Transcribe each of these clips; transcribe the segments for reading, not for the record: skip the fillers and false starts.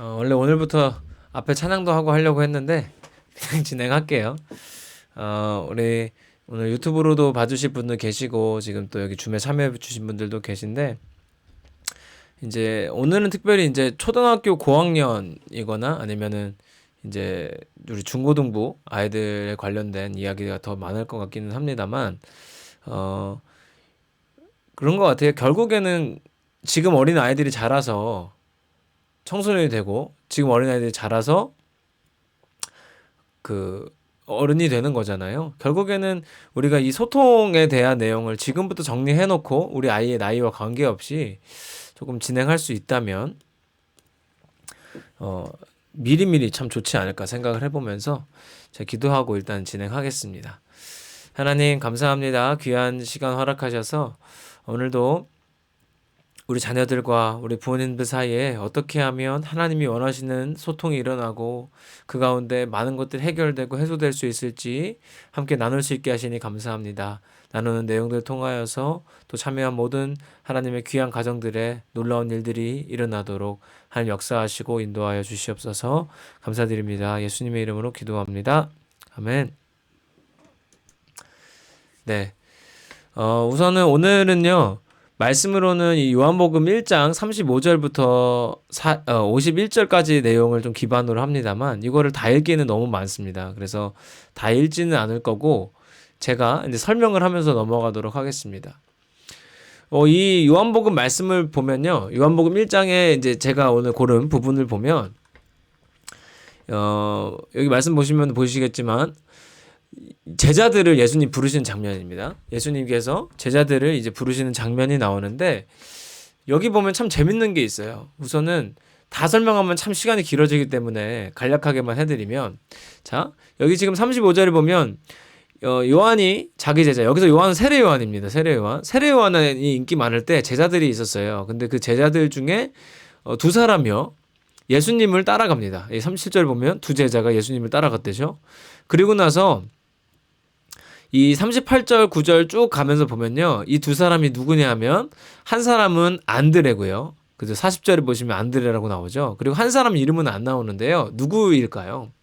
원래 오늘부터 앞에 찬양도 하고 하려고 했는데 그냥 진행할게요. 우리 오늘 유튜브로도 봐주실 분들 계시고 지금 또 여기 줌에 참여해 주신 분들도 계신데 이제 오늘은 특별히 이제 초등학교 고학년이거나 아니면은 이제 우리 중고등부 아이들에 관련된 이야기가 더 많을 것 같기는 합니다만 어 그런 것 같아요. 결국에는 지금 어린 아이들이 자라서 청소년이 되고 지금 어린아이들이 자라서 그 어른이 되는 거잖아요. 결국에는 우리가 이 소통에 대한 내용을 지금부터 정리해 놓고 우리 아이의 나이와 관계없이 조금 진행할 수 있다면 어 미리미리 참 좋지 않을까 생각을 해보면서 제가 기도하고 일단 진행하겠습니다. 하나님 감사합니다. 귀한 시간 허락하셔서 오늘도 우리 자녀들과 우리 부모님들 사이에 어떻게 하면 하나님이 원하시는 소통이 일어나고 그 가운데 많은 것들이 해결되고 해소될 수 있을지 함께 나눌 수 있게 하시니 감사합니다. 나누는 내용들을 통하여서 또 참여한 모든 하나님의 귀한 가정들의 놀라운 일들이 일어나도록 하나님 역사하시고 인도하여 주시옵소서. 감사드립니다. 예수님의 이름으로 기도합니다. 아멘. 네. 우선은 오늘은요. 말씀으로는 이 요한복음 1장 35절부터 51절까지 내용을 좀 기반으로 합니다만 이거를 다 읽기는 너무 많습니다. 그래서 다 읽지는 않을 거고 제가 이제 설명을 하면서 넘어가도록 하겠습니다. 이 요한복음 말씀을 보면요. 요한복음 1장에 이제 제가 오늘 고른 부분을 보면 여기 말씀 보시면 보시겠지만 제자들을 예수님 부르시는 장면입니다. 예수님께서 제자들을 이제 부르시는 장면이 나오는데 여기 보면 참 재밌는 게 있어요. 우선은 다 설명하면 참 시간이 길어지기 때문에 간략하게만 해드리면 자 여기 지금 35절을 보면 요한이 자기 제자 여기서 요한은 세례 요한입니다. 세례 요한이 인기 많을 때 제자들이 있었어요. 근데 그 제자들 중에 두 사람이요 예수님을 따라갑니다. 37절 보면 두 제자가 예수님을 따라갔대죠. 그리고 나서 이 38절, 9절 쭉 가면서 보면요. 이 두 사람이 누구냐 하면 한 사람은 안드레고요. 그래서 40절에 보시면 안드레라고 나오죠. 그리고 한 사람 이름은 안 나오는데요. 누구일까요?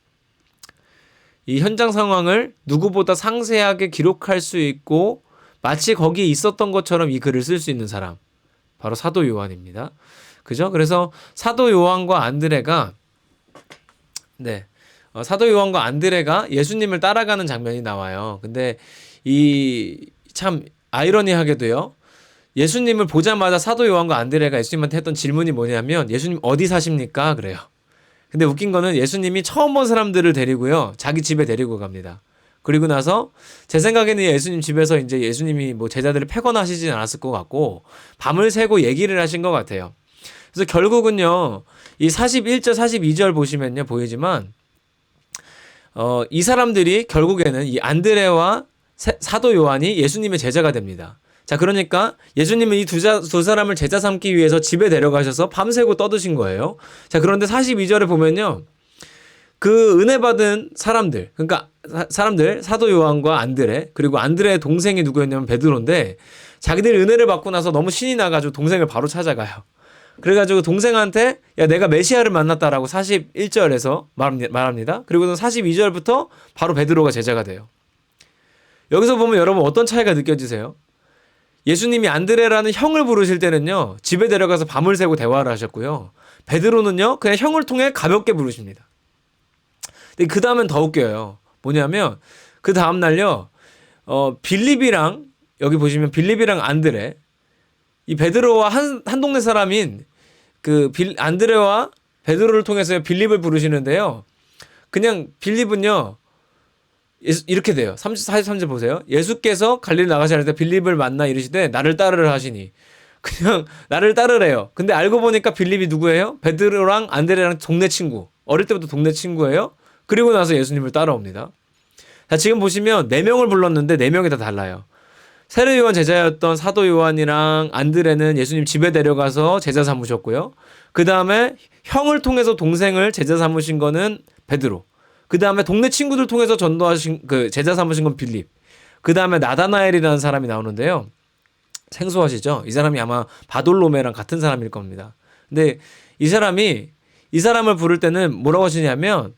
이 현장 상황을 누구보다 상세하게 기록할 수 있고 마치 거기에 있었던 것처럼 이 글을 쓸 수 있는 사람. 바로 사도 요한입니다. 그죠? 그래서 사도 요한과 안드레가 사도 요한과 안드레가 예수님을 따라가는 장면이 나와요. 근데 이 참 아이러니하게도요. 예수님을 보자마자 사도 요한과 안드레가 예수님한테 했던 질문이 뭐냐면 예수님 어디 사십니까? 그래요. 근데 웃긴 거는 예수님이 처음 본 사람들을 데리고요. 자기 집에 데리고 갑니다. 그리고 나서 제 생각에는 예수님 집에서 이제 예수님이 뭐 제자들을 패거나하시진 않았을 것 같고 밤을 새고 얘기를 하신 것 같아요. 그래서 결국은요. 이 41절, 42절 보시면요. 보이지만 이 사람들이 결국에는 이 안드레와 사도 요한이 예수님의 제자가 됩니다. 자, 그러니까 예수님은 이 두 사람을 제자 삼기 위해서 집에 데려가셔서 밤새고 떠드신 거예요. 자, 그런데 42절에 보면요. 그 은혜 받은 사람들, 그러니까 사람들, 사도 요한과 안드레, 그리고 안드레의 동생이 누구였냐면 베드로인데 자기들 은혜를 받고 나서 너무 신이 나가지고 동생을 바로 찾아가요. 그래가지고 동생한테 야 내가 메시아를 만났다라고 41절에서 말합니다. 그리고는 42절부터 바로 베드로가 제자가 돼요. 여기서 보면 여러분 어떤 차이가 느껴지세요? 예수님이 안드레라는 형을 부르실 때는요. 집에 데려가서 밤을 새고 대화를 하셨고요. 베드로는요. 그냥 형을 통해 가볍게 부르십니다. 근데 그 다음엔 더 웃겨요. 뭐냐면 그 다음날요. 빌립이랑 여기 보시면 빌립이랑 안드레 이 베드로와 한 동네 사람인 안드레와 베드로를 통해서 빌립을 부르시는데요. 그냥 빌립은요. 이렇게 돼요. 43절 보세요. 예수께서 갈릴리 나가실 때 빌립을 만나 이르시되 나를 따르라 하시니 그냥 나를 따르래요. 근데 알고 보니까 빌립이 누구예요? 베드로랑 안드레랑 동네 친구. 어릴 때부터 동네 친구예요. 그리고 나서 예수님을 따라옵니다. 자, 지금 보시면 4명을 불렀는데 4명이 다 달라요. 세례 요한 제자였던 사도 요한이랑 안드레는 예수님 집에 데려가서 제자 삼으셨고요. 그 다음에 형을 통해서 동생을 제자 삼으신 거는 베드로. 그 다음에 동네 친구들 통해서 전도하신 제자 삼으신 건 빌립. 그 다음에 나다나엘이라는 사람이 나오는데요. 생소하시죠? 이 사람이 아마 바돌로메랑 같은 사람일 겁니다. 근데 이 사람이 이 사람을 부를 때는 뭐라고 하시냐면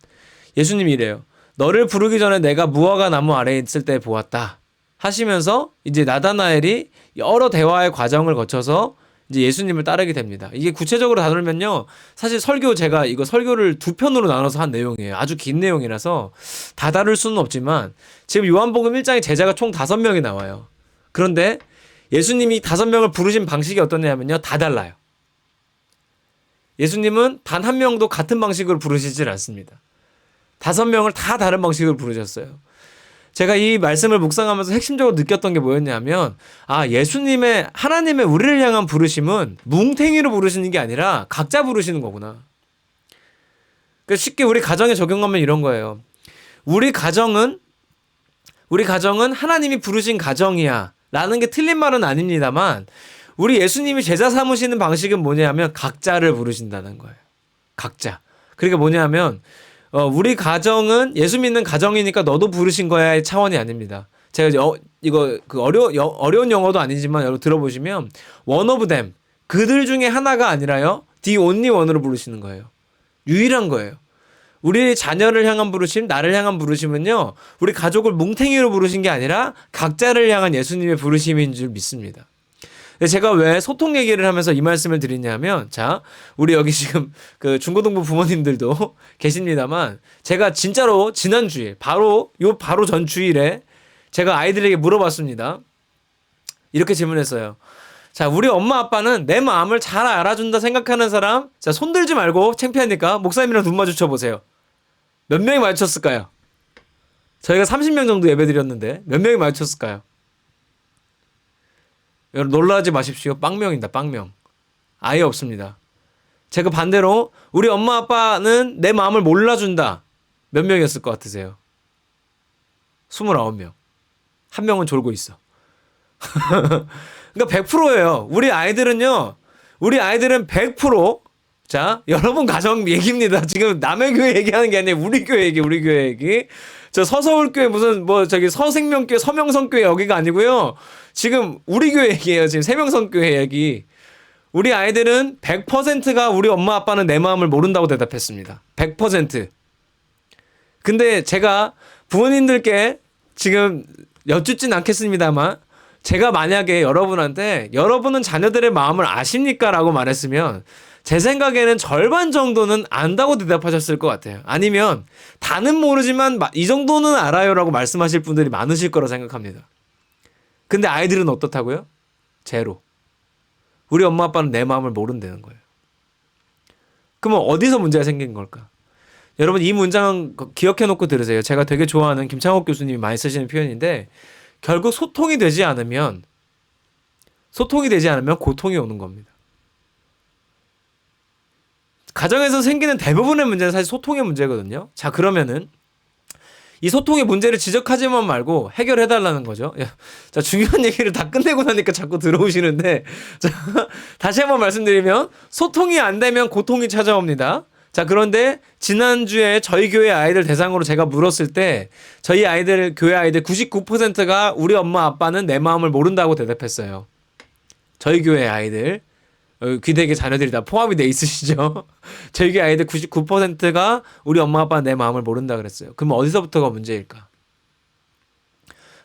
예수님이 이래요. 너를 부르기 전에 내가 무화과 나무 아래에 있을 때 보았다. 하시면서 이제 나다나엘이 여러 대화의 과정을 거쳐서 이제 예수님을 따르게 됩니다. 이게 구체적으로 다루면요. 사실 제가 이거 설교를 두 편으로 나눠서 한 내용이에요. 아주 긴 내용이라서 다 다룰 수는 없지만 지금 요한복음 1장에 제자가 총 5명이 나와요. 그런데 예수님이 5명을 부르신 방식이 어떠냐면요. 다 달라요. 예수님은 단 한 명도 같은 방식으로 부르시질 않습니다. 5명을 다 다른 방식으로 부르셨어요. 제가 이 말씀을 묵상하면서 핵심적으로 느꼈던 게 뭐였냐면 예수님의 하나님의 우리를 향한 부르심은 뭉탱이로 부르시는 게 아니라 각자 부르시는 거구나. 그러니까 쉽게 우리 가정에 적용하면 이런 거예요. 우리 가정은 하나님이 부르신 가정이야 라는 게 틀린 말은 아닙니다만 우리 예수님이 제자 삼으시는 방식은 뭐냐면 각자를 부르신다는 거예요. 각자. 그러니까 뭐냐면 우리 가정은 예수 믿는 가정이니까 너도 부르신 거야의 차원이 아닙니다. 제가 이거 어려운 영어도 아니지만 여러분 들어보시면 one of them 그들 중에 하나가 아니라요 the only one으로 부르시는 거예요. 유일한 거예요. 우리 자녀를 향한 부르심, 나를 향한 부르심은요 우리 가족을 뭉탱이로 부르신 게 아니라 각자를 향한 예수님의 부르심인 줄 믿습니다. 제가 왜 소통 얘기를 하면서 이 말씀을 드리냐면, 자, 우리 여기 지금 그 중고등부 부모님들도 계십니다만, 제가 진짜로 지난주에, 바로 전 주일에 제가 아이들에게 물어봤습니다. 이렇게 질문했어요. 자, 우리 엄마 아빠는 내 마음을 잘 알아준다 생각하는 사람, 자, 손 들지 말고 창피하니까 목사님이랑 눈 마주쳐 보세요. 몇 명이 마주쳤을까요? 저희가 30명 정도 예배 드렸는데, 몇 명이 마주쳤을까요? 여러분 놀라지 마십시오. 빵명입니다. 빵명. 아예 없습니다. 제가 반대로 우리 엄마 아빠는 내 마음을 몰라준다. 몇 명이었을 것 같으세요? 29명. 한 명은 졸고 있어. 그러니까 100%예요. 우리 아이들은 100%. 자, 여러분 가정 얘기입니다. 지금 남의 교회 얘기하는 게 아니라 우리 교회 얘기. 저 서서울교회 무슨 서생명교회 서명성교회 여기가 아니고요. 지금 우리 교회 얘기예요. 지금 세명성교회 얘기. 우리 아이들은 100%가 우리 엄마 아빠는 내 마음을 모른다고 대답했습니다. 100%. 근데 제가 부모님들께 지금 여쭙진 않겠습니다만 제가 만약에 여러분한테 여러분은 자녀들의 마음을 아십니까? 라고 말했으면 제 생각에는 절반 정도는 안다고 대답하셨을 것 같아요. 아니면 다는 모르지만 이 정도는 알아요 라고 말씀하실 분들이 많으실 거라 생각합니다. 근데 아이들은 어떻다고요? 제로. 우리 엄마 아빠는 내 마음을 모른다는 거예요. 그러면 어디서 문제가 생긴 걸까? 여러분 이 문장 기억해 놓고 들으세요. 제가 되게 좋아하는 김창옥 교수님이 많이 쓰시는 표현인데 결국 소통이 되지 않으면 고통이 오는 겁니다. 가정에서 생기는 대부분의 문제는 사실 소통의 문제거든요. 자, 그러면은 이 소통의 문제를 지적하지만 말고 해결해달라는 거죠. 자, 중요한 얘기를 다 끝내고 나니까 자꾸 들어오시는데, 자, 다시 한번 말씀드리면, 소통이 안 되면 고통이 찾아옵니다. 자, 그런데 지난주에 저희 교회 아이들 대상으로 제가 물었을 때, 교회 아이들 99%가 우리 엄마 아빠는 내 마음을 모른다고 대답했어요. 저희 교회 아이들. 귀대게 자녀들이 다 포함이 돼 있으시죠? 저희 교회 아이들 99%가 우리 엄마 아빠는 내 마음을 모른다 그랬어요. 그럼 어디서부터가 문제일까?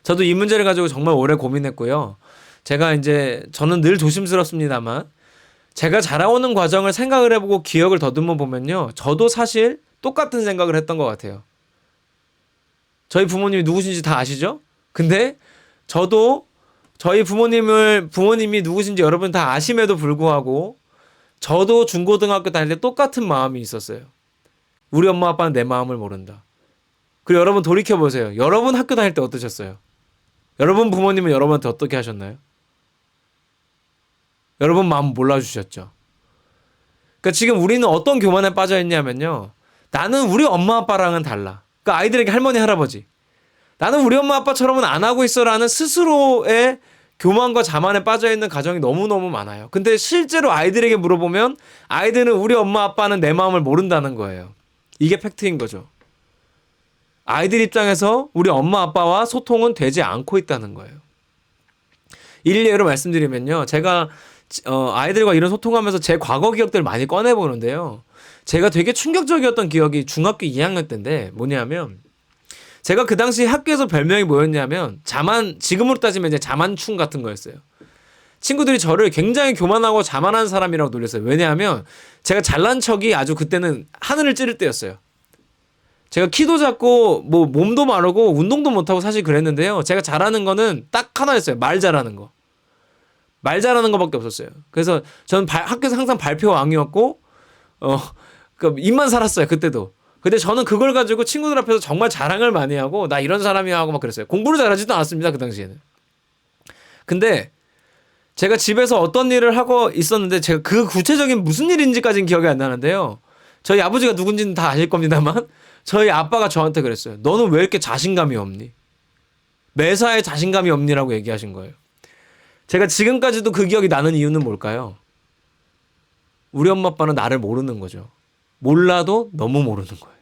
저도 이 문제를 가지고 정말 오래 고민했고요. 저는 늘 조심스럽습니다만 제가 자라오는 과정을 생각을 해보고 기억을 더듬어 보면요. 저도 사실 똑같은 생각을 했던 것 같아요. 저희 부모님이 누구신지 다 아시죠? 근데 저도 저희 부모님이 누구신지 여러분 다 아심에도 불구하고 저도 중고등학교 다닐 때 똑같은 마음이 있었어요. 우리 엄마 아빠는 내 마음을 모른다. 그리고 여러분 돌이켜보세요. 여러분 학교 다닐 때 어떠셨어요? 여러분 부모님은 여러분한테 어떻게 하셨나요? 여러분 마음 몰라주셨죠? 그러니까 지금 우리는 어떤 교만에 빠져있냐면요. 나는 우리 엄마 아빠랑은 달라. 그러니까 아이들에게 할머니 할아버지. 나는 우리 엄마 아빠처럼은 안 하고 있어라는 스스로의 교만과 자만에 빠져있는 가정이 너무너무 많아요. 근데 실제로 아이들에게 물어보면 아이들은 우리 엄마 아빠는 내 마음을 모른다는 거예요. 이게 팩트인 거죠. 아이들 입장에서 우리 엄마 아빠와 소통은 되지 않고 있다는 거예요. 일례로 말씀드리면요. 제가 아이들과 이런 소통하면서 제 과거 기억들을 많이 꺼내보는데요. 제가 되게 충격적이었던 기억이 중학교 2학년 때인데 뭐냐면 제가 그 당시 학교에서 별명이 뭐였냐면 지금으로 따지면 이제 자만충 같은 거였어요. 친구들이 저를 굉장히 교만하고 자만한 사람이라고 놀렸어요. 왜냐하면 제가 잘난 척이 아주 그때는 하늘을 찌를 때였어요. 제가 키도 작고 뭐 몸도 마르고 운동도 못하고 사실 그랬는데요. 제가 잘하는 거는 딱 하나였어요. 말 잘하는 거. 말 잘하는 거밖에 없었어요. 그래서 저는 학교에서 항상 발표 왕이었고 입만 살았어요. 그때도. 근데 저는 그걸 가지고 친구들 앞에서 정말 자랑을 많이 하고 나 이런 사람이야 하고 막 그랬어요. 공부를 잘하지도 않았습니다. 그 당시에는. 근데 제가 집에서 어떤 일을 하고 있었는데 제가 그 구체적인 무슨 일인지까지는 기억이 안 나는데요. 저희 아버지가 누군지는 다 아실 겁니다만 저희 아빠가 저한테 그랬어요. 너는 왜 이렇게 자신감이 없니? 매사에 자신감이 없니라고 얘기하신 거예요. 제가 지금까지도 그 기억이 나는 이유는 뭘까요? 우리 엄마 아빠는 나를 모르는 거죠. 몰라도 너무 모르는 거예요.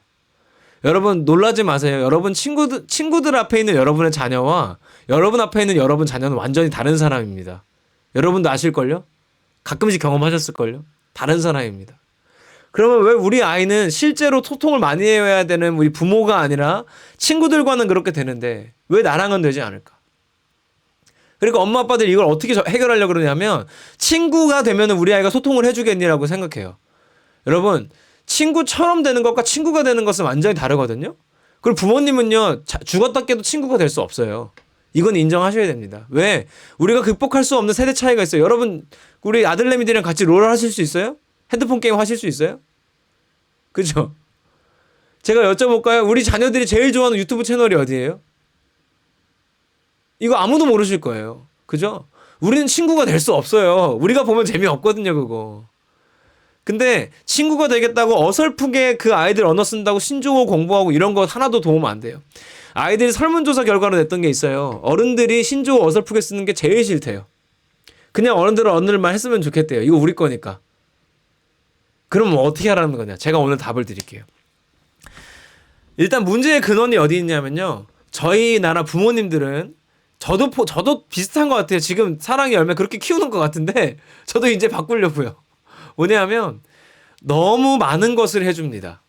여러분 놀라지 마세요. 여러분 친구들 앞에 있는 여러분의 자녀와 여러분 앞에 있는 여러분 자녀는 완전히 다른 사람입니다. 여러분도 아실걸요? 가끔씩 경험하셨을걸요? 다른 사람입니다. 그러면 왜 우리 아이는 실제로 소통을 많이 해야 되는 우리 부모가 아니라 친구들과는 그렇게 되는데 왜 나랑은 되지 않을까? 그러니까 엄마 아빠들이 이걸 어떻게 해결하려고 그러냐면 친구가 되면 우리 아이가 소통을 해주겠니라고 생각해요. 여러분 친구처럼 되는 것과 친구가 되는 것은 완전히 다르거든요. 그리고 부모님은요 죽었다 깨도 친구가 될 수 없어요. 이건 인정하셔야 됩니다. 왜? 우리가 극복할 수 없는 세대 차이가 있어요. 여러분 우리 아들내미들이랑 같이 롤 하실 수 있어요? 핸드폰 게임 하실 수 있어요? 그죠? 제가 여쭤볼까요? 우리 자녀들이 제일 좋아하는 유튜브 채널이 어디예요? 이거 아무도 모르실 거예요. 그죠? 우리는 친구가 될 수 없어요. 우리가 보면 재미없거든요, 그거. 근데 친구가 되겠다고 어설프게 그 아이들 언어 쓴다고 신조어 공부하고 이런 거 하나도 도움 안 돼요. 아이들이 설문조사 결과로 냈던 게 있어요. 어른들이 신조어 어설프게 쓰는 게 제일 싫대요. 그냥 어른들은 언어를만 했으면 좋겠대요. 이거 우리 거니까. 그럼 뭐 어떻게 하라는 거냐? 제가 오늘 답을 드릴게요. 일단 문제의 근원이 어디 있냐면요. 저희 나라 부모님들은 저도 비슷한 것 같아요. 지금 사랑의 열매 그렇게 키우는 것 같은데 저도 이제 바꾸려고요. 뭐냐면 너무 많은 것을 해줍니다.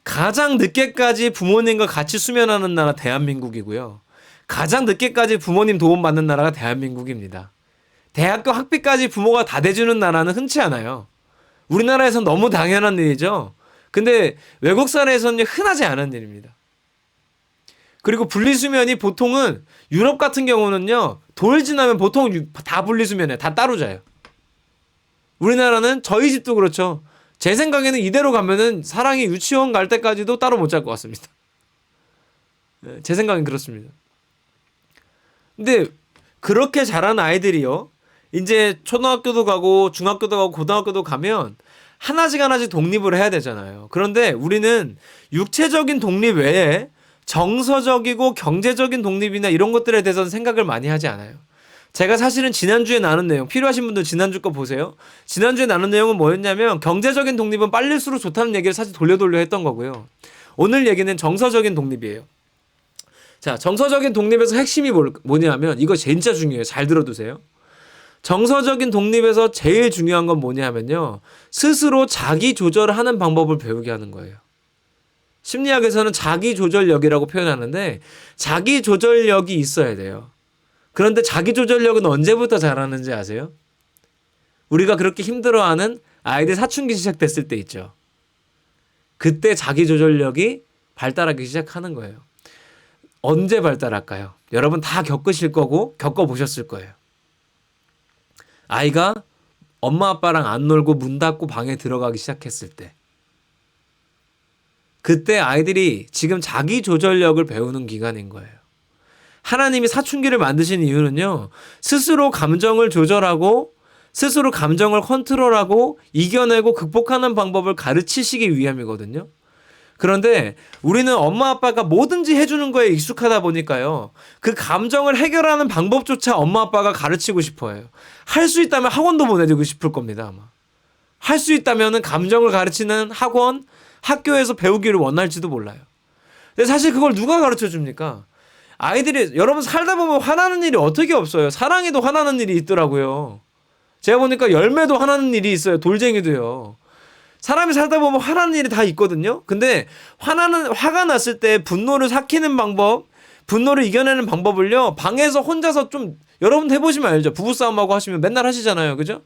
가장 늦게까지 부모님과 같이 수면하는 나라 대한민국이고요. 가장 늦게까지 부모님 도움받는 나라가 대한민국입니다. 대학교 학비까지 부모가 다 대주는 나라는 흔치 않아요. 우리나라에선 너무 당연한 일이죠. 근데 외국 사례에서는 흔하지 않은 일입니다. 그리고 분리수면이 보통은 유럽 같은 경우는요. 돌 지나면 보통 다 분리수면이에요. 다 따로 자요. 우리나라는 저희 집도 그렇죠. 제 생각에는 이대로 가면은 사랑이 유치원 갈 때까지도 따로 못 잘 것 같습니다. 제 생각엔 그렇습니다. 근데 그렇게 자란 아이들이요. 이제 초등학교도 가고 중학교도 가고 고등학교도 가면 하나씩 독립을 해야 되잖아요. 그런데 우리는 육체적인 독립 외에 정서적이고 경제적인 독립이나 이런 것들에 대해서는 생각을 많이 하지 않아요. 제가 사실은 지난주에 나눈 내용, 필요하신 분들 지난주 거 보세요. 지난주에 나눈 내용은 뭐였냐면 경제적인 독립은 빨릴수록 좋다는 얘기를 사실 돌려 했던 거고요. 오늘 얘기는 정서적인 독립이에요. 자, 정서적인 독립에서 핵심이 뭐냐면 이거 진짜 중요해요. 잘 들어두세요. 정서적인 독립에서 제일 중요한 건 뭐냐면요. 스스로 자기 조절하는 방법을 배우게 하는 거예요. 심리학에서는 자기 조절력이라고 표현하는데 자기 조절력이 있어야 돼요. 그런데 자기 조절력은 언제부터 잘하는지 아세요? 우리가 그렇게 힘들어하는 아이들 사춘기 시작됐을 때 있죠. 그때 자기 조절력이 발달하기 시작하는 거예요. 언제 발달할까요? 여러분 다 겪으실 거고 겪어보셨을 거예요. 아이가 엄마 아빠랑 안 놀고 문 닫고 방에 들어가기 시작했을 때. 그때 아이들이 지금 자기 조절력을 배우는 기간인 거예요. 하나님이 사춘기를 만드신 이유는요. 스스로 감정을 조절하고 스스로 감정을 컨트롤하고 이겨내고 극복하는 방법을 가르치시기 위함이거든요. 그런데 우리는 엄마 아빠가 뭐든지 해주는 거에 익숙하다 보니까요. 그 감정을 해결하는 방법조차 엄마 아빠가 가르치고 싶어해요. 할 수 있다면 학원도 보내주고 싶을 겁니다. 아마. 할 수 있다면 감정을 가르치는 학원, 학교에서 배우기를 원할지도 몰라요. 근데 사실 그걸 누가 가르쳐 줍니까? 아이들이 여러분 살다 보면 화나는 일이 어떻게 없어요. 사랑에도 화나는 일이 있더라고요. 제가 보니까 열매도 화나는 일이 있어요. 돌쟁이도요. 사람이 살다 보면 화나는 일이 다 있거든요. 근데 화가 났을 때 분노를 삭히는 방법, 분노를 이겨내는 방법을요, 방에서 혼자서 좀, 여러분 해보시면 알죠. 부부싸움하고 하시면 맨날 하시잖아요. 그죠?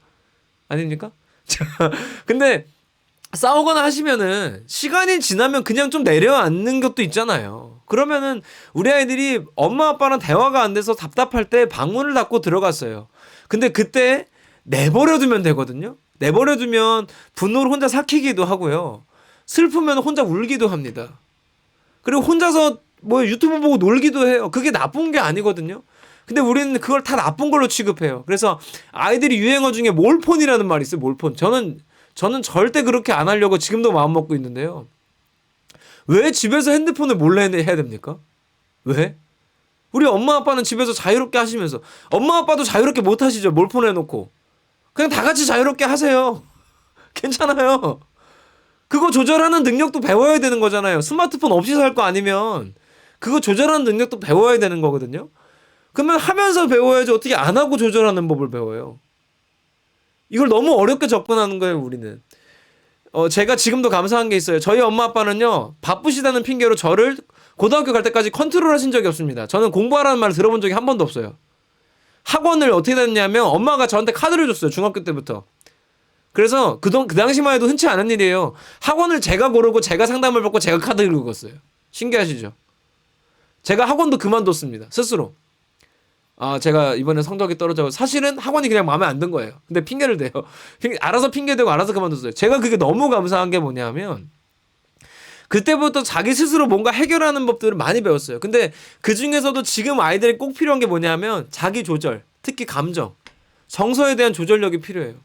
아닙니까? 근데 싸우거나 하시면은 시간이 지나면 그냥 좀 내려앉는 것도 있잖아요. 그러면은 우리 아이들이 엄마 아빠랑 대화가 안 돼서 답답할 때 방문을 닫고 들어갔어요. 근데 그때 내버려두면 되거든요. 내버려두면 분노를 혼자 삭히기도 하고요. 슬프면 혼자 울기도 합니다. 그리고 혼자서 뭐 유튜브 보고 놀기도 해요. 그게 나쁜 게 아니거든요. 근데 우리는 그걸 다 나쁜 걸로 취급해요. 그래서 아이들이 유행어 중에 몰폰이라는 말이 있어요. 몰폰. 저는 절대 그렇게 안 하려고 지금도 마음 먹고 있는데요. 왜 집에서 핸드폰을 몰래 해야 됩니까? 왜? 우리 엄마 아빠는 집에서 자유롭게 하시면서, 엄마 아빠도 자유롭게 못 하시죠. 몰폰 해놓고. 그냥 다 같이 자유롭게 하세요. 괜찮아요. 그거 조절하는 능력도 배워야 되는 거잖아요. 스마트폰 없이 살 거 아니면 그거 조절하는 능력도 배워야 되는 거거든요. 그러면 하면서 배워야지 어떻게 안 하고 조절하는 법을 배워요. 이걸 너무 어렵게 접근하는 거예요, 우리는. 제가 지금도 감사한 게 있어요. 저희 엄마 아빠는요, 바쁘시다는 핑계로 저를 고등학교 갈 때까지 컨트롤 하신 적이 없습니다. 저는 공부하라는 말을 들어본 적이 한 번도 없어요. 학원을 어떻게 다녔냐면 엄마가 저한테 카드를 줬어요. 중학교 때부터. 그래서 그 당시만 해도 흔치 않은 일이에요. 학원을 제가 고르고 제가 상담을 받고 제가 카드를 긁었어요. 신기하시죠? 제가 학원도 그만뒀습니다. 스스로. 제가 이번에 성적이 떨어져. 사실은 학원이 그냥 마음에 안 든 거예요. 근데 핑계를 대요. 알아서 핑계대고 알아서 그만뒀어요. 제가 그게 너무 감사한 게 뭐냐면 그때부터 자기 스스로 뭔가 해결하는 법들을 많이 배웠어요. 근데 그 중에서도 지금 아이들이 꼭 필요한 게 뭐냐면 자기 조절, 특히 감정, 정서에 대한 조절력이 필요해요.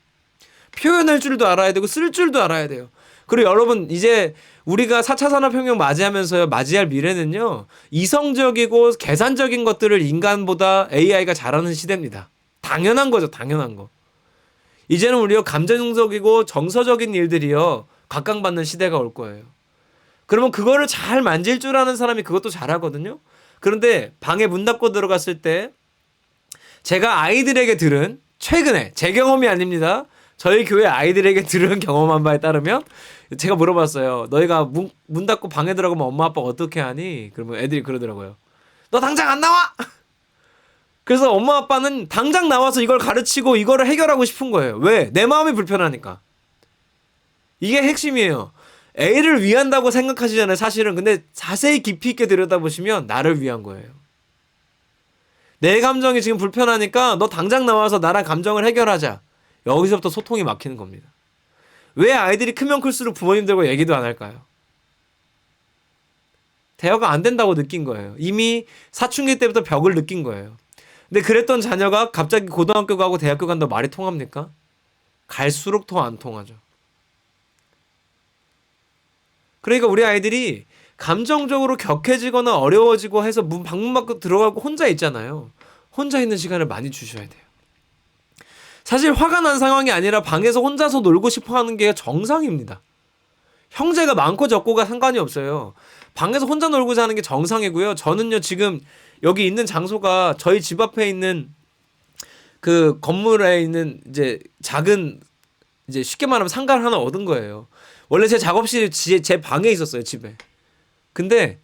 표현할 줄도 알아야 되고 쓸 줄도 알아야 돼요. 그리고 여러분 이제 우리가 4차 산업혁명 맞이하면서요, 맞이할 미래는요, 이성적이고 계산적인 것들을 인간보다 AI가 잘하는 시대입니다. 당연한 거죠. 당연한 거. 이제는 우리가 감정적이고 정서적인 일들이요, 각광받는 시대가 올 거예요. 그러면 그거를 잘 만질 줄 아는 사람이 그것도 잘하거든요. 그런데 방에 문 닫고 들어갔을 때 제가 아이들에게 들은, 최근에 제 경험이 아닙니다, 저희 교회 아이들에게 들은 경험한 바에 따르면, 제가 물어봤어요. 너희가 문 닫고 방에 들어가면 엄마 아빠가 어떻게 하니? 그러면 애들이 그러더라고요. 너 당장 안 나와! 그래서 엄마 아빠는 당장 나와서 이걸 가르치고 이거를 해결하고 싶은 거예요. 왜? 내 마음이 불편하니까. 이게 핵심이에요. 애를 위한다고 생각하시잖아요, 사실은. 근데 자세히 깊이 있게 들여다보시면 나를 위한 거예요. 내 감정이 지금 불편하니까 너 당장 나와서 나랑 감정을 해결하자. 여기서부터 소통이 막히는 겁니다. 왜 아이들이 크면 클수록 부모님들과 얘기도 안 할까요? 대화가 안 된다고 느낀 거예요. 이미 사춘기 때부터 벽을 느낀 거예요. 근데 그랬던 자녀가 갑자기 고등학교 가고 대학교 간다고 말이 통합니까? 갈수록 더 안 통하죠. 그러니까 우리 아이들이 감정적으로 격해지거나 어려워지고 해서 방문 밖으로 들어가고 혼자 있잖아요. 혼자 있는 시간을 많이 주셔야 돼요. 사실 화가 난 상황이 아니라 방에서 혼자서 놀고 싶어 하는 게 정상입니다. 형제가 많고 적고가 상관이 없어요. 방에서 혼자 놀고자 하는 게 정상이고요. 저는요, 지금 여기 있는 장소가 저희 집 앞에 있는 그 건물에 있는 이제 작은, 이제 쉽게 말하면 상가를 하나 얻은 거예요. 원래 제 작업실이 제 방에 있었어요, 집에. 근데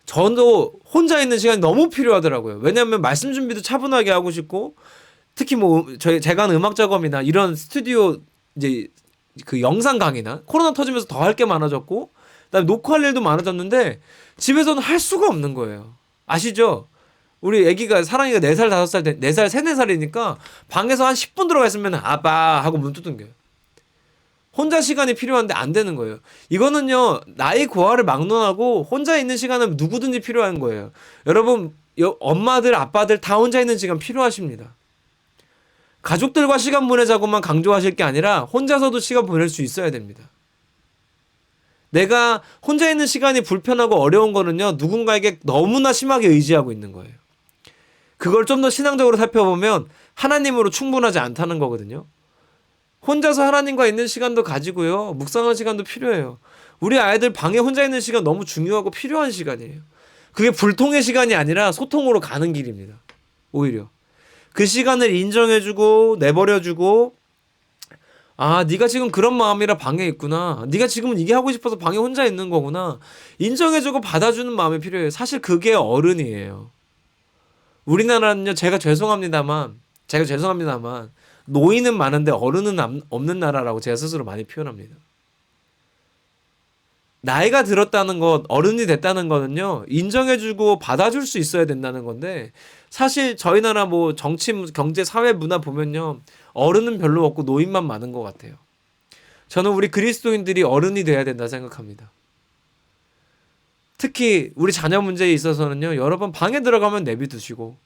저도 혼자 있는 시간이 너무 필요하더라고요. 왜냐하면 말씀 준비도 차분하게 하고 싶고, 특히 뭐 제가 하는 음악 작업이나 이런 스튜디오 이제 그 영상 강의나 코로나 터지면서 더 할 게 많아졌고, 그다음에 녹화할 일도 많아졌는데 집에서는 할 수가 없는 거예요. 아시죠? 우리 애기가 사랑이가 4살 5살 4살 3, 4살이니까 방에서 한 10분 들어가 있으면 아빠 하고 문 두들겨요. 혼자 시간이 필요한데 안 되는 거예요. 이거는요, 나이 고하를 막론하고 혼자 있는 시간은 누구든지 필요한 거예요. 여러분, 엄마들 아빠들 다 혼자 있는 시간 필요하십니다. 가족들과 시간 보내자고만 강조하실 게 아니라 혼자서도 시간 보낼 수 있어야 됩니다. 내가 혼자 있는 시간이 불편하고 어려운 거는요, 누군가에게 너무나 심하게 의지하고 있는 거예요. 그걸 좀 더 신앙적으로 살펴보면 하나님으로 충분하지 않다는 거거든요. 혼자서 하나님과 있는 시간도 가지고요, 묵상할 시간도 필요해요. 우리 아이들 방에 혼자 있는 시간 너무 중요하고 필요한 시간이에요. 그게 불통의 시간이 아니라 소통으로 가는 길입니다. 오히려 그 시간을 인정해주고 내버려주고 아, 네가 지금 그런 마음이라 방에 있구나. 네가 지금은 이게 하고 싶어서 방에 혼자 있는 거구나. 인정해주고 받아주는 마음이 필요해요. 사실 그게 어른이에요. 우리나라는요, 제가 죄송합니다만, 노인은 많은데 어른은 없는 나라라고 제가 스스로 많이 표현합니다. 나이가 들었다는 것, 어른이 됐다는 거는요, 인정해주고 받아줄 수 있어야 된다는 건데, 사실 저희 나라 뭐 정치, 경제, 사회, 문화 보면요, 어른은 별로 없고 노인만 많은 것 같아요. 저는 우리 그리스도인들이 어른이 돼야 된다 생각합니다. 특히 우리 자녀 문제에 있어서는요, 여러분 방에 들어가면 내비두시고,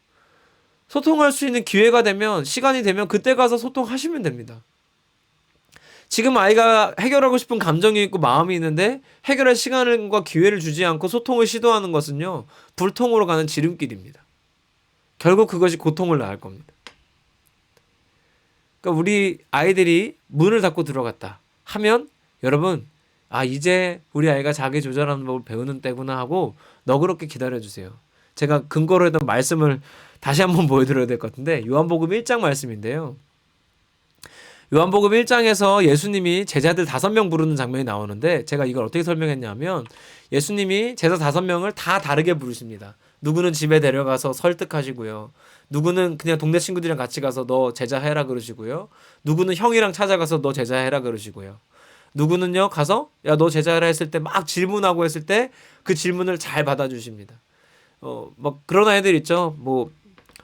소통할 수 있는 기회가 되면, 시간이 되면 그때 가서 소통하시면 됩니다. 지금 아이가 해결하고 싶은 감정이 있고 마음이 있는데 해결할 시간과 기회를 주지 않고 소통을 시도하는 것은요, 불통으로 가는 지름길입니다. 결국 그것이 고통을 낳을 겁니다. 그러니까 우리 아이들이 문을 닫고 들어갔다 하면 여러분, 아, 이제 우리 아이가 자기 조절하는 법을 배우는 때구나 하고 너그럽게 기다려주세요. 제가 근거로 했던 말씀을 다시 한번 보여드려야 될 것 같은데, 요한복음 1장 말씀인데요. 요한복음 1장에서 예수님이 제자들 5명 부르는 장면이 나오는데, 제가 이걸 어떻게 설명했냐면, 예수님이 제자 5명을 다 다르게 부르십니다. 누구는 집에 데려가서 설득하시고요. 누구는 그냥 동네 친구들이랑 같이 가서 너 제자 해라 그러시고요. 누구는 형이랑 찾아가서 너 제자 해라 그러시고요. 누구는요, 가서 야, 너 제자 해라 했을 때 막 질문하고 했을 때 그 질문을 잘 받아주십니다. 막 그런 아이들 있죠. 뭐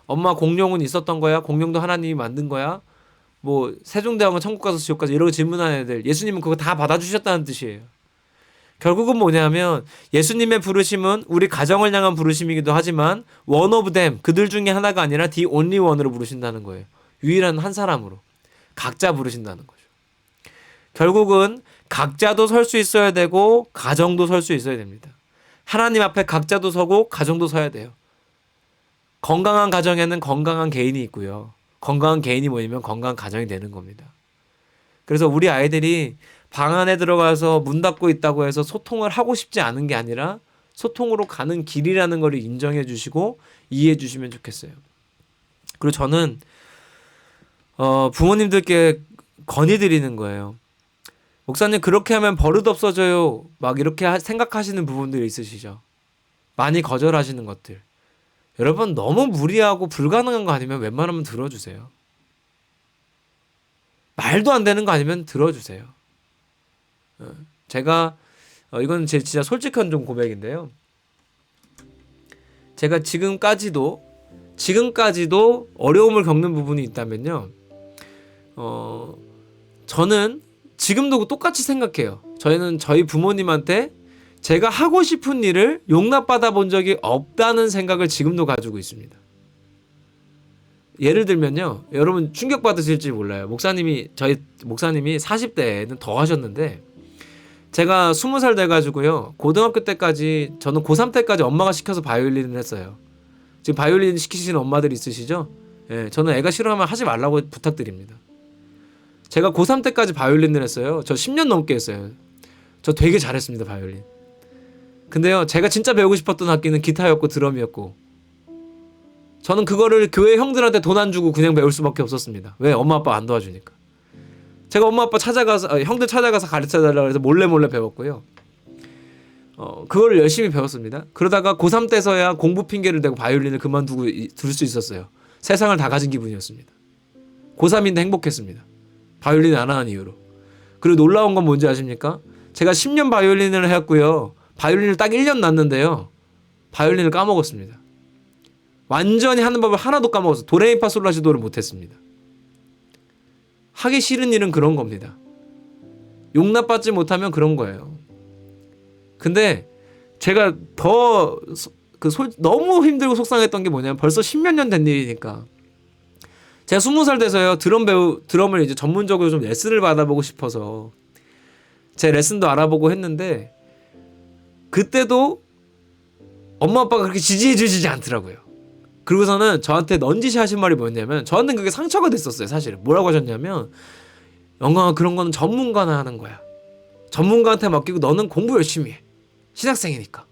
엄마 공룡은 있었던 거야? 공룡도 하나님이 만든 거야? 뭐 세종대왕은 천국 가서 지옥 가서 이러고 질문하는 애들, 예수님은 그거 다 받아주셨다는 뜻이에요. 결국은 뭐냐면 예수님의 부르심은 우리 가정을 향한 부르심이기도 하지만 one of them, 그들 중에 하나가 아니라 the only one으로 부르신다는 거예요. 유일한 한 사람으로 각자 부르신다는 거죠. 결국은 각자도 설 수 있어야 되고 가정도 설 수 있어야 됩니다. 하나님 앞에 각자도 서고 가정도 서야 돼요. 건강한 가정에는 건강한 개인이 있고요. 건강한 개인이 모이면 건강한 가정이 되는 겁니다. 그래서 우리 아이들이 방 안에 들어가서 문 닫고 있다고 해서 소통을 하고 싶지 않은 게 아니라 소통으로 가는 길이라는 걸 인정해 주시고 이해해 주시면 좋겠어요. 그리고 저는 부모님들께 건의드리는 거예요. 목사님, 그렇게 하면 버릇 없어져요. 막 이렇게 생각하시는 부분들이 있으시죠. 많이 거절하시는 것들. 여러분, 너무 무리하고 불가능한 거 아니면 웬만하면 들어주세요. 말도 안 되는 거 아니면 들어주세요. 제가 이건 제 진짜 솔직한 좀 고백인데요. 제가 지금까지도 어려움을 겪는 부분이 있다면요. 저는 지금도 똑같이 생각해요. 저희는 저희 부모님한테 제가 하고 싶은 일을 용납받아 본 적이 없다는 생각을 지금도 가지고 있습니다. 예를 들면요, 여러분 충격받으실지 몰라요. 저희 목사님이 40대에는 더 하셨는데, 제가 20살 돼가지고요, 고등학교 때까지, 저는 고3 때까지 엄마가 시켜서 바이올린을 했어요. 지금 바이올린 시키시는 엄마들 있으시죠? 예, 저는 애가 싫어하면 하지 말라고 부탁드립니다. 제가 고3 때까지 바이올린을 했어요. 저 10년 넘게 했어요. 저 되게 잘했습니다, 바이올린. 근데요, 제가 진짜 배우고 싶었던 악기는 기타였고 드럼이었고, 저는 그거를 교회 형들한테 돈 안 주고 그냥 배울 수밖에 없었습니다. 왜? 엄마 아빠 안 도와주니까. 제가 엄마 아빠 형들 찾아가서 가르쳐달라고 해서 몰래 배웠고요. 그거를 열심히 배웠습니다. 그러다가 고3 때서야 공부 핑계를 대고 바이올린을 그만두고 둘 수 있었어요. 세상을 다 가진 기분이었습니다. 고3인데 행복했습니다. 바이올린 안 하는 이유로. 그리고 놀라운 건 뭔지 아십니까? 제가 10년 바이올린을 했고요. 바이올린을 딱 1년 놨는데요. 바이올린을 까먹었습니다. 완전히 하는 법을 하나도 까먹었어요. 도레미파솔라시도를 못했습니다. 하기 싫은 일은 그런 겁니다. 용납받지 못하면 그런 거예요. 근데 제가 너무 힘들고 속상했던 게 뭐냐면, 벌써 10몇 년 된 일이니까 제가 20살 돼서요, 드럼을 이제 전문적으로 좀 레슨을 받아보고 싶어서 제 레슨도 알아보고 했는데, 그때도 엄마 아빠가 그렇게 지지해 주시지 않더라고요. 그리고서는 저한테 넌지시 하신 말이 뭐였냐면, 저한테는 그게 상처가 됐었어요. 사실은 뭐라고 하셨냐면, 영광아, 그런 거는 전문가나 하는 거야. 전문가한테 맡기고 너는 공부 열심히 해. 신학생이니까.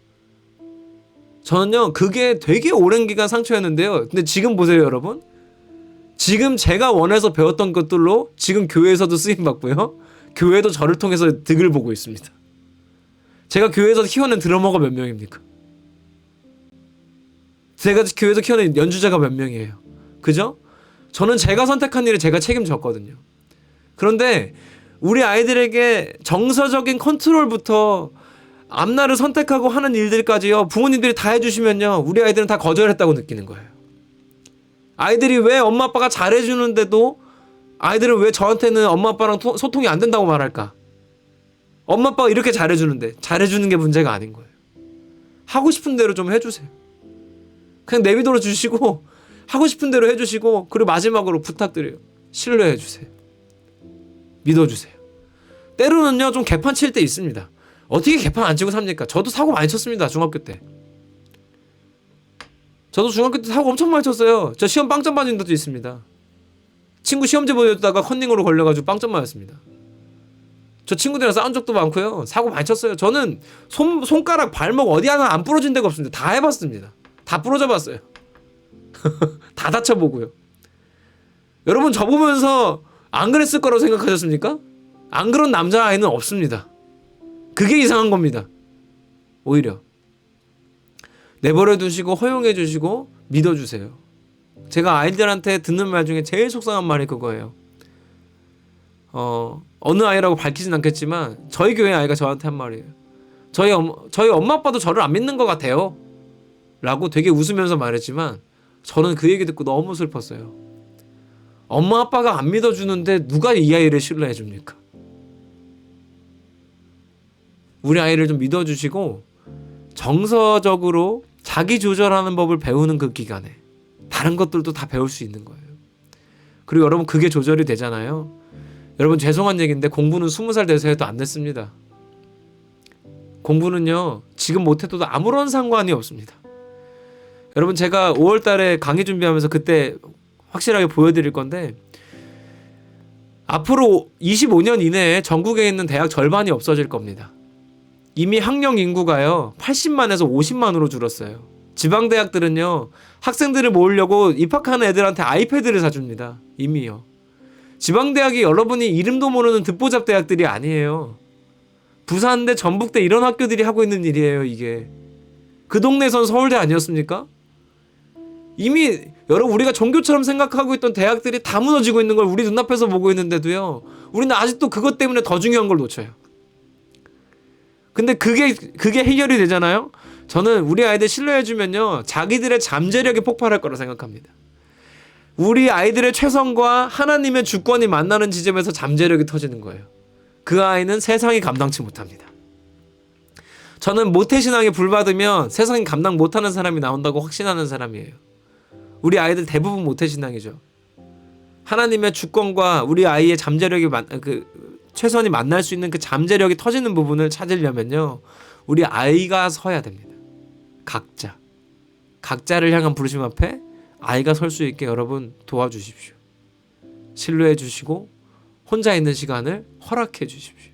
저는요, 그게 되게 오랜 기간 상처였는데요. 근데 지금 보세요, 여러분. 지금 제가 원해서 배웠던 것들로 지금 교회에서도 쓰임받고요. 교회도 저를 통해서 득을 보고 있습니다. 제가 교회에서 키워낸 드러머가 몇 명입니까? 제가 교회에서 키워낸 연주자가 몇 명이에요? 그죠? 저는 제가 선택한 일을 제가 책임졌거든요. 그런데 우리 아이들에게 정서적인 컨트롤부터 앞날을 선택하고 하는 일들까지요, 부모님들이 다 해주시면요, 우리 아이들은 다 거절했다고 느끼는 거예요. 아이들이 왜 엄마 아빠가 잘해주는데도 아이들은 왜 저한테는 엄마 아빠랑 소통이 안 된다고 말할까? 엄마 아빠가 이렇게 잘해주는데 잘해주는 게 문제가 아닌 거예요. 하고 싶은 대로 좀 해주세요. 그냥 내비둬 주시고 하고 싶은 대로 해주시고, 그리고 마지막으로 부탁드려요. 신뢰해주세요. 믿어주세요. 때로는요 좀 개판 칠 때 있습니다. 어떻게 개판 안 치고 삽니까? 저도 사고 많이 쳤습니다. 중학교 때. 저도 중학교 때 사고 엄청 많이 쳤어요. 저 시험 빵점 맞은 적도 있습니다. 친구 시험지 보여줬다가 컨닝으로 걸려가지고 빵점 맞았습니다. 저 친구들이랑 싸운 적도 많고요. 사고 많이 쳤어요. 저는 손가락, 발목 어디 하나 안 부러진 데가 없습니다. 다 해봤습니다. 다 부러져 봤어요. 다 다쳐보고요. 여러분, 저 보면서 안 그랬을 거라고 생각하셨습니까? 안 그런 남자아이는 없습니다. 그게 이상한 겁니다. 오히려 내버려 두시고 허용해 주시고 믿어주세요. 제가 아이들한테 듣는 말 중에 제일 속상한 말이 그거예요. 어느 아이라고 밝히진 않겠지만 저희 교회 아이가 저한테 한 말이에요. 저희 엄마 아빠도 저를 안 믿는 것 같아요 라고 되게 웃으면서 말했지만, 저는 그 얘기 듣고 너무 슬펐어요. 엄마 아빠가 안 믿어주는데 누가 이 아이를 신뢰해 줍니까? 우리 아이를 좀 믿어주시고 정서적으로 자기 조절하는 법을 배우는 그 기간에 다른 것들도 다 배울 수 있는 거예요. 그리고 여러분, 그게 조절이 되잖아요. 여러분, 죄송한 얘기인데 공부는 20살 돼서 해도 안 됐습니다. 공부는요 지금 못해도 아무런 상관이 없습니다. 여러분, 제가 5월 달에 강의 준비하면서 그때 확실하게 보여드릴 건데, 앞으로 25년 이내에 전국에 있는 대학 절반이 없어질 겁니다. 이미 학령 인구가요 80만에서 50만으로 줄었어요. 지방대학들은요 학생들을 모으려고 입학하는 애들한테 아이패드를 사줍니다. 이미요. 지방대학이 여러분이 이름도 모르는 듣보잡 대학들이 아니에요. 부산대, 전북대 이런 학교들이 하고 있는 일이에요. 이게 그 동네에선 서울대 아니었습니까? 이미 여러분, 우리가 종교처럼 생각하고 있던 대학들이 다 무너지고 있는 걸 우리 눈앞에서 보고 있는데도요, 우리는 아직도 그것 때문에 더 중요한 걸 놓쳐요. 근데 그게 해결이 되잖아요. 저는 우리 아이들 신뢰해주면요 자기들의 잠재력이 폭발할 거라 생각합니다. 우리 아이들의 최선과 하나님의 주권이 만나는 지점에서 잠재력이 터지는 거예요. 그 아이는 세상이 감당치 못합니다. 저는 모태신앙에 불받으면 세상이 감당 못하는 사람이 나온다고 확신하는 사람이에요. 우리 아이들 대부분 모태신앙이죠. 하나님의 주권과 우리 아이의 잠재력이 최선이 만날 수 있는 그 잠재력이 터지는 부분을 찾으려면요 우리 아이가 서야 됩니다. 각자를 향한 부르심 앞에 아이가 설 수 있게 여러분 도와주십시오. 신뢰해 주시고 혼자 있는 시간을 허락해 주십시오.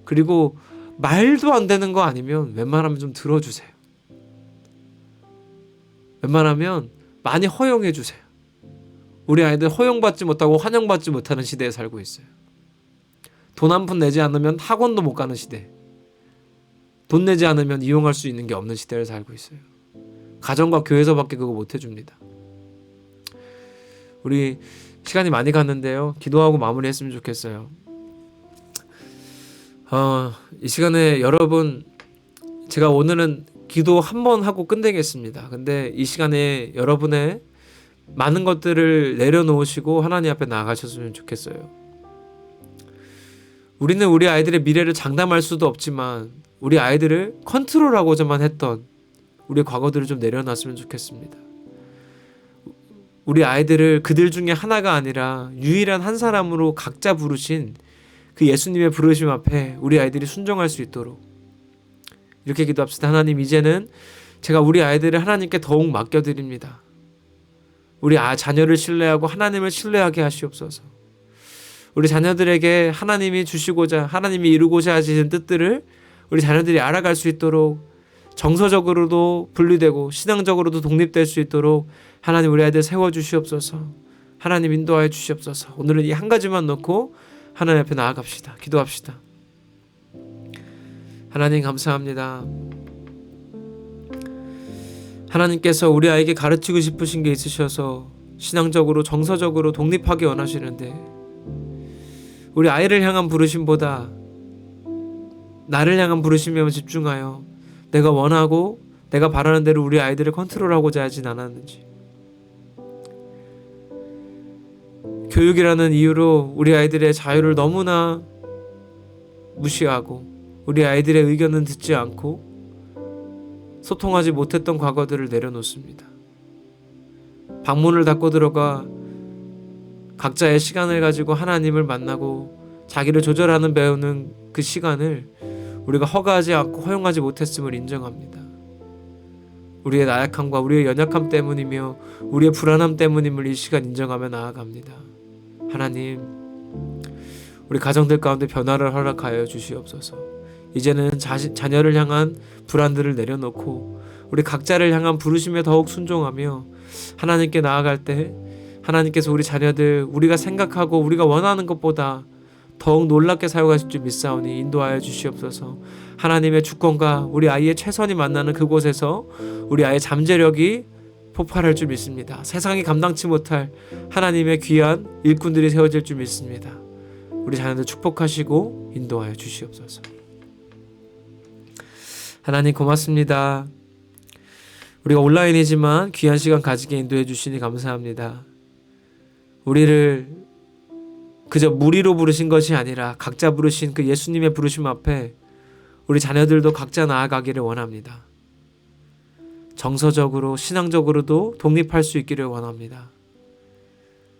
그리고 말도 안 되는 거 아니면 웬만하면 좀 들어주세요. 웬만하면 많이 허용해 주세요. 우리 아이들 허용받지 못하고 환영받지 못하는 시대에 살고 있어요. 돈 한 푼 내지 않으면 학원도 못 가는 시대, 돈 내지 않으면 이용할 수 있는 게 없는 시대를 살고 있어요. 가정과 교회에서밖에 그거 못 해줍니다. 우리 시간이 많이 갔는데요, 기도하고 마무리했으면 좋겠어요. 이 시간에 여러분, 제가 오늘은 기도 한 번 하고 끝내겠습니다. 근데 이 시간에 여러분의 많은 것들을 내려놓으시고 하나님 앞에 나아가셨으면 좋겠어요. 우리는 우리 아이들의 미래를 장담할 수도 없지만 우리 아이들을 컨트롤하고자만 했던 우리의 과거들을 좀 내려놨으면 좋겠습니다. 우리 아이들을 그들 중에 하나가 아니라 유일한 한 사람으로 각자 부르신 그 예수님의 부르심 앞에 우리 아이들이 순종할 수 있도록 이렇게 기도합시다. 하나님, 이제는 제가 우리 아이들을 하나님께 더욱 맡겨드립니다. 우리 자녀를 신뢰하고 하나님을 신뢰하게 하시옵소서. 우리 자녀들에게 하나님이 주시고자, 하나님이 이루고자 하시는 뜻들을 우리 자녀들이 알아갈 수 있도록, 정서적으로도 분리되고 신앙적으로도 독립될 수 있도록 하나님, 우리 아이들 세워주시옵소서. 하나님 인도하여 주시옵소서. 오늘은 이 한 가지만 놓고 하나님 앞에 나아갑시다. 기도합시다. 하나님 감사합니다. 하나님께서 우리 아이에게 가르치고 싶으신 게 있으셔서 신앙적으로 정서적으로 독립하기 원하시는데 우리 아이를 향한 부르심보다 나를 향한 부르심에 집중하여 내가 원하고 내가 바라는 대로 우리 아이들을 컨트롤하고자 하진 않았는지, 교육이라는 이유로 우리 아이들의 자유를 너무나 무시하고 우리 아이들의 의견은 듣지 않고 소통하지 못했던 과거들을 내려놓습니다. 방문을 닫고 들어가 각자의 시간을 가지고 하나님을 만나고 자기를 조절하는 배우는 그 시간을 우리가 허가하지 않고 허용하지 못했음을 인정합니다. 우리의 나약함과 우리의 연약함 때문이며 우리의 불안함 때문임을 이 시간 인정하며 나아갑니다. 하나님, 우리 가정들 가운데 변화를 허락하여 주시옵소서. 이제는 자녀를 향한 불안들을 내려놓고 우리 각자를 향한 부르심에 더욱 순종하며 하나님께 나아갈 때 하나님께서 우리 자녀들 우리가 생각하고 우리가 원하는 것보다 더욱 놀랍게 사용하실 줄 믿사오니 인도하여 주시옵소서. 하나님의 주권과 우리 아이의 최선이 만나는 그곳에서 우리 아이의 잠재력이 폭발할 줄 믿습니다. 세상이 감당치 못할 하나님의 귀한 일꾼들이 세워질 줄 믿습니다. 우리 자녀들 축복하시고 인도하여 주시옵소서. 하나님 고맙습니다. 우리가 온라인이지만 귀한 시간 가지게 인도해 주시니 감사합니다. 우리를 그저 무리로 부르신 것이 아니라 각자 부르신 그 예수님의 부르심 앞에 우리 자녀들도 각자 나아가기를 원합니다. 정서적으로 신앙적으로도 독립할 수 있기를 원합니다.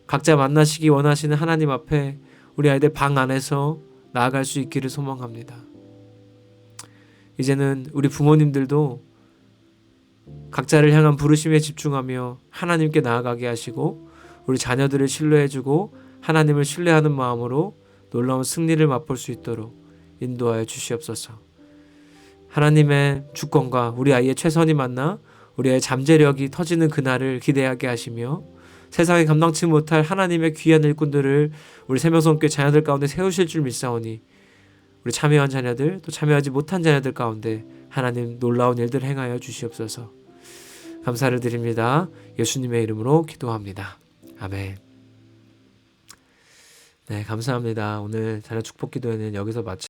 각자 만나시기 원하시는 하나님 앞에 우리 아이들 방 안에서 나아갈 수 있기를 소망합니다. 이제는 우리 부모님들도 각자를 향한 부르심에 집중하며 하나님께 나아가게 하시고 우리 자녀들을 신뢰해주고 하나님을 신뢰하는 마음으로 놀라운 승리를 맛볼 수 있도록 인도하여 주시옵소서. 하나님의 주권과 우리 아이의 최선이 만나 우리 아이의 잠재력이 터지는 그날을 기대하게 하시며 세상에 감당치 못할 하나님의 귀한 일꾼들을 우리 생명성교회 자녀들 가운데 세우실 줄 믿사오니 우리 참여한 자녀들 또 참여하지 못한 자녀들 가운데 하나님 놀라운 일들 행하여 주시옵소서. 감사를 드립니다. 예수님의 이름으로 기도합니다. 아멘. 네, 감사합니다. 오늘 자녀 축복 기도회는 여기서 마치